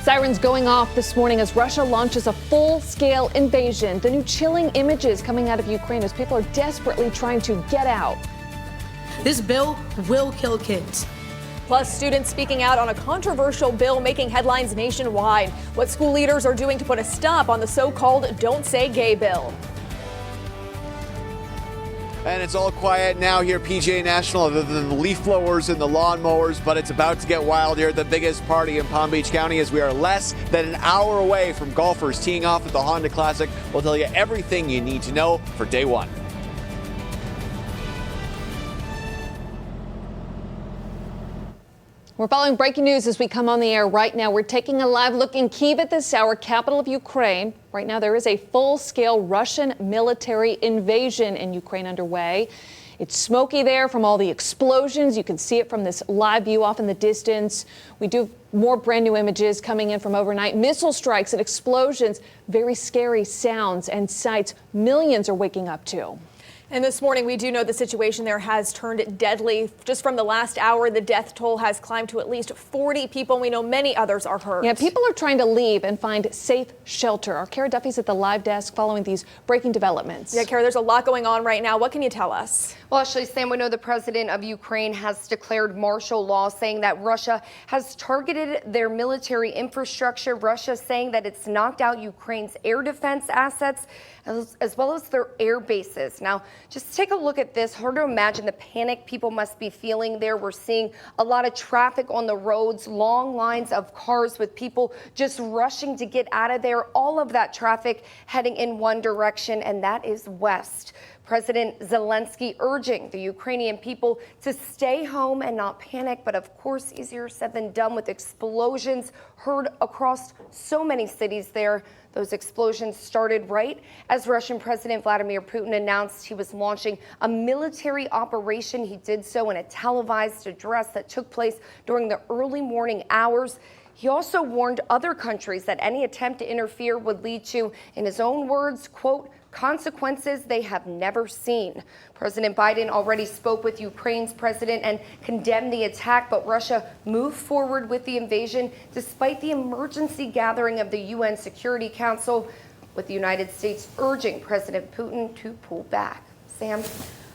Sirens going off this morning as Russia launches a full-scale invasion. The new chilling images coming out of Ukraine as people are desperately trying to get out. This bill will kill kids. Plus, students speaking out on a controversial bill making headlines nationwide. What school leaders are doing to put a stop on the so-called Don't Say Gay bill. And it's all quiet now here, PGA National, other than the leaf blowers and the lawn mowers, but it's about to get wild here at the biggest party in Palm Beach County as we are less than an hour away from golfers teeing off at the Honda Classic. We'll tell you everything you need to know for day one. We're following breaking news as we come on the air right now. We're taking a live look in Kyiv at this hour, capital of Ukraine. Right now, there is a full-scale Russian military invasion in Ukraine underway. It's smoky there from all the explosions. You can see it from this live view off in the distance. We do have more brand new images coming in from overnight. Missile strikes and explosions, very scary sounds and sights millions are waking up to. And this morning, we do know the situation there has turned deadly. Just from the last hour, the death toll has climbed to at least 40 people. And we know many others are hurt. Yeah, people are trying to leave and find safe shelter. Our Kara Duffy's at the live desk following these breaking developments. Yeah, Kara, there's a lot going on right now. What can you tell us? Well, actually, Sam, we know the president of Ukraine has declared martial law, saying that Russia has targeted their military infrastructure. Russia saying that it's knocked out Ukraine's air defense assets, as well as their air bases. Now, just take a look at this. Hard to imagine the panic people must be feeling there. We're seeing a lot of traffic on the roads, long lines of cars with people just rushing to get out of there. All of that traffic heading in one direction, and that is west. President Zelensky urging the Ukrainian people to stay home and not panic, but of course, easier said than done with explosions heard across so many cities there. Those explosions started right as Russian President Vladimir Putin announced he was launching a military operation. He did so in a televised address that took place during the early morning hours. He also warned other countries that any attempt to interfere would lead to, in his own words, quote, consequences they have never seen. President Biden already spoke with Ukraine's president and condemned the attack, but Russia moved forward with the invasion despite the emergency gathering of the UN Security Council, with the United States urging President Putin to pull back. Sam?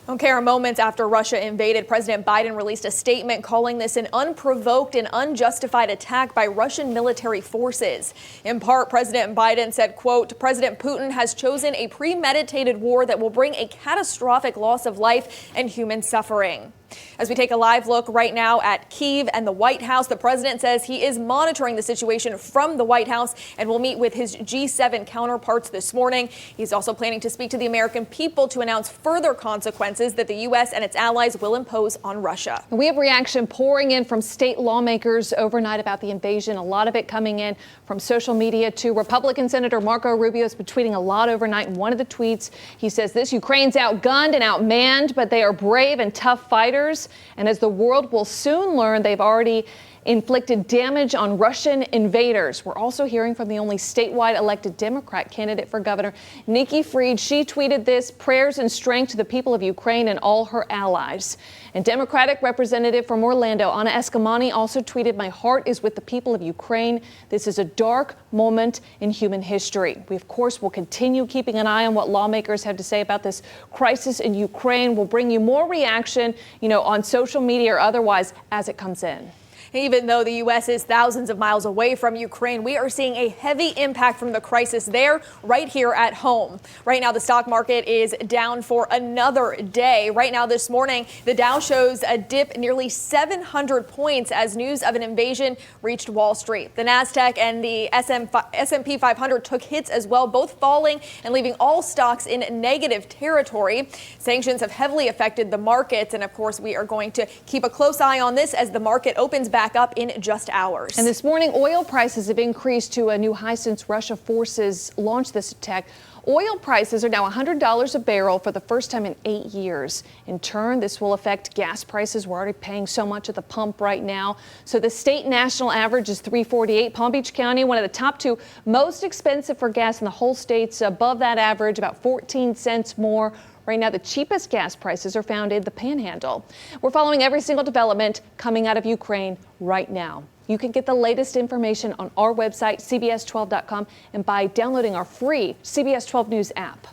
Okay, moments after Russia invaded, President Biden released a statement calling this an unprovoked and unjustified attack by Russian military forces. In part, President Biden said, quote, President Putin has chosen a premeditated war that will bring a catastrophic loss of life and human suffering. As we take a live look right now at Kyiv and the White House, the president says he is monitoring the situation from the White House and will meet with his G7 counterparts this morning. He's also planning to speak to the American people to announce further consequences that the U.S. and its allies will impose on Russia. We have reaction pouring in from state lawmakers overnight about the invasion. A lot of it coming in from social media too. Republican Senator Marco Rubio has been tweeting a lot overnight. In one of the tweets, he says this: Ukraine's outgunned and outmanned, but they are brave and tough fighters. And as the world will soon learn, they've already inflicted damage on Russian invaders. We're also hearing from the only statewide elected Democrat candidate for governor, Nikki Fried. She tweeted this: prayers and strength to the people of Ukraine and all her allies. And Democratic representative from Orlando, Anna Escamani, also tweeted, my heart is with the people of Ukraine. This is a dark moment in human history. We, of course, will continue keeping an eye on what lawmakers have to say about this crisis in Ukraine. We'll bring you more reaction, on social media or otherwise as it comes in. Even though the U.S. is thousands of miles away from Ukraine, we are seeing a heavy impact from the crisis there right here at home. Right now, the stock market is down for another day. Right now this morning, the Dow shows a dip nearly 700 points as news of an invasion reached Wall Street. The Nasdaq and the S&P 500 took hits as well, both falling and leaving all stocks in negative territory. Sanctions have heavily affected the markets. And of course, we are going to keep a close eye on this as the market opens back up in just hours. And this morning, oil prices have increased to a new high since Russia forces launched this attack. Oil prices are now $100 a barrel for the first time in 8 years. In turn, this will affect gas prices. We're already paying so much at the pump right now. So the state national average is $3.48. Palm Beach County, one of the top two most expensive for gas in the whole state's above that average, about 14 cents more. Right now, the cheapest gas prices are found in the Panhandle. We're following every single development coming out of Ukraine right now. You can get the latest information on our website, CBS12.com, and by downloading our free CBS 12 News app.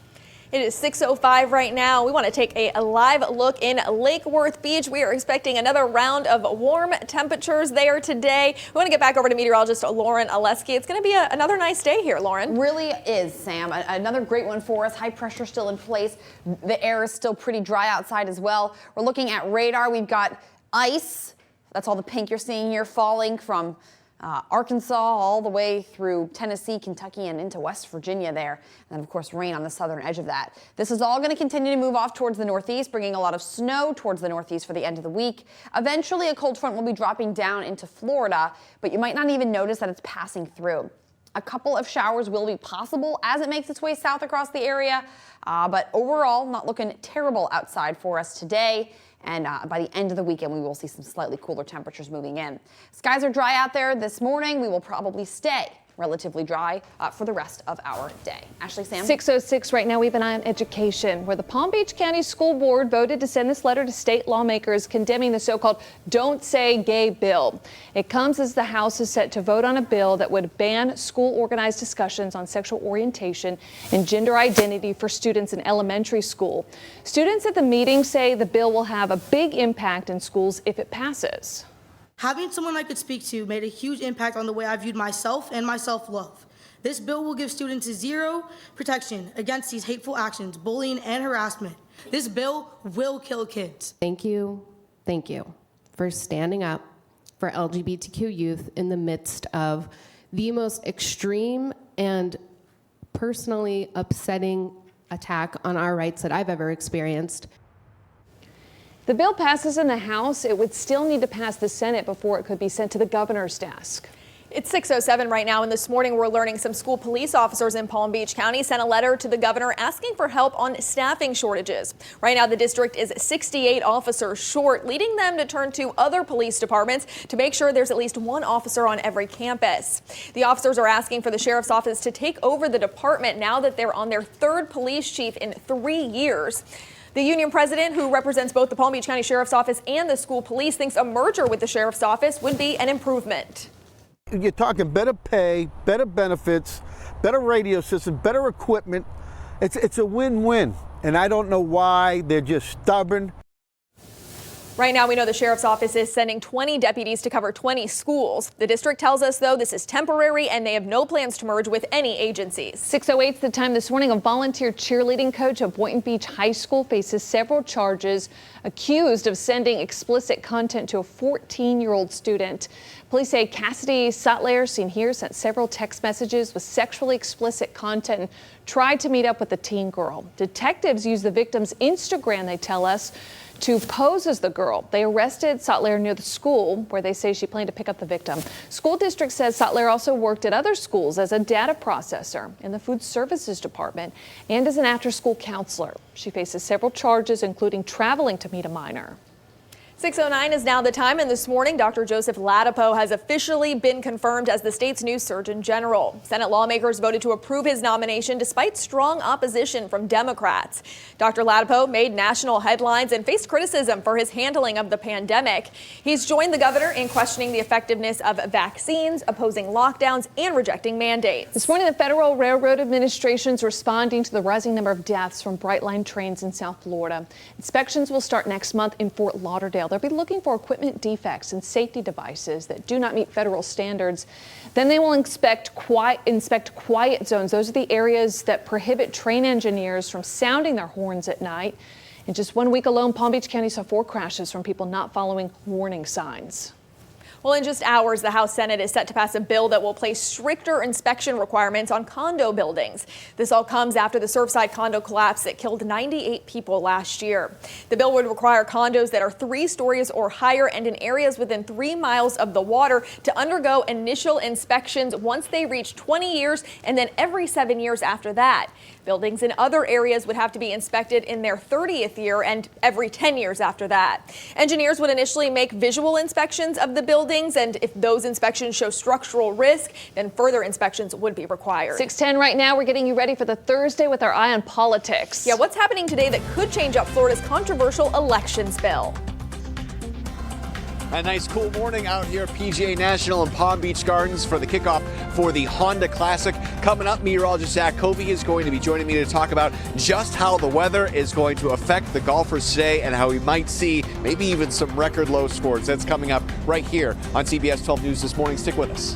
It is 6:05 right now. We want to take a live look in Lake Worth Beach. We are expecting another round of warm temperatures there today. We want to get back over to meteorologist Lauren Oleski. It's going to be another nice day here, Lauren. Really is, Sam. Another great one for us. High pressure still in place. The air is still pretty dry outside as well. We're looking at radar. We've got ice. That's all the pink you're seeing here falling from Arkansas all the way through Tennessee, Kentucky, and into West Virginia there. And then, of course, rain on the southern edge of that. This is all going to continue to move off towards the northeast, bringing a lot of snow towards the northeast for the end of the week. Eventually, a cold front will be dropping down into Florida, but you might not even notice that it's passing through. A couple of showers will be possible as it makes its way south across the area, but overall, not looking terrible outside for us today. And by the end of the weekend, we will see some slightly cooler temperatures moving in. Skies are dry out there this morning. We will probably stay relatively dry for the rest of our day. Ashley, Sam? 6:06 right now. We have an eye on education, where the Palm Beach County School Board voted to send this letter to state lawmakers condemning the so-called Don't Say Gay bill. It comes as the House is set to vote on a bill that would ban school-organized discussions on sexual orientation and gender identity for students in elementary school. Students at the meeting say the bill will have a big impact in schools if it passes. Having someone I could speak to made a huge impact on the way I viewed myself and my self-love. This bill will give students zero protection against these hateful actions, bullying, and harassment. This bill will kill kids. Thank you for standing up for LGBTQ youth in the midst of the most extreme and personally upsetting attack on our rights that I've ever experienced. The bill passes in the House. It would still need to pass the Senate before it could be sent to the governor's desk. It's 6:07 right now, and this morning we're learning some school police officers in Palm Beach County sent a letter to the governor asking for help on staffing shortages. Right now, the district is 68 officers short, leading them to turn to other police departments to make sure there's at least one officer on every campus. The officers are asking for the sheriff's office to take over the department now that they're on their third police chief in 3 years. The union president, who represents both the Palm Beach County Sheriff's Office and the school police, thinks a merger with the sheriff's office would be an improvement. You're talking better pay, better benefits, better radio system, better equipment. It's a win-win, and I don't know why they're just stubborn. Right now, we know the sheriff's office is sending 20 deputies to cover 20 schools. The district tells us, though, this is temporary and they have no plans to merge with any agencies. 6:08 is the time this morning. A volunteer cheerleading coach of Boynton Beach High School faces several charges, accused of sending explicit content to a 14-year-old student. Police say Cassidy Sattler, seen here, sent several text messages with sexually explicit content and tried to meet up with the teen girl. Detectives used the victim's Instagram, they tell us, to pose as the girl. They arrested Sattler near the school where they say she planned to pick up the victim. School district says Sattler also worked at other schools as a data processor in the food services department and as an after-school counselor. She faces several charges, including traveling to meet a minor. 6:09 is now the time, and this morning, Dr. Joseph Ladapo has officially been confirmed as the state's new Surgeon General. Senate lawmakers voted to approve his nomination despite strong opposition from Democrats. Dr. Ladapo made national headlines and faced criticism for his handling of the pandemic. He's joined the governor in questioning the effectiveness of vaccines, opposing lockdowns, and rejecting mandates. This morning, the Federal Railroad Administration is responding to the rising number of deaths from Brightline trains in South Florida. Inspections will start next month in Fort Lauderdale. They'll be looking for equipment defects and safety devices that do not meet federal standards. Then they will inspect quiet zones. Those are the areas that prohibit train engineers from sounding their horns at night. In just 1 week alone, Palm Beach County saw 4 crashes from people not following warning signs. Well, in just hours, the House Senate is set to pass a bill that will place stricter inspection requirements on condo buildings. This all comes after the Surfside condo collapse that killed 98 people last year. The bill would require condos that are 3 stories or higher and in areas within 3 miles of the water to undergo initial inspections once they reach 20 years and then every 7 years after that. Buildings in other areas would have to be inspected in their 30th year and every 10 years after that. Engineers would initially make visual inspections of the building buildings, and if those inspections show structural risk, then further inspections would be required. 6:10 right now. We're getting you ready for the Thursday with our eye on politics. Yeah, what's happening today that could change up Florida's controversial elections bill? A nice cool morning out here at PGA National and Palm Beach Gardens for the kickoff for the Honda Classic. Coming up, meteorologist Zach Covey is going to be joining me to talk about just how the weather is going to affect the golfers today and how we might see maybe even some record low scores. That's coming up right here on CBS 12 News this morning. Stick with us.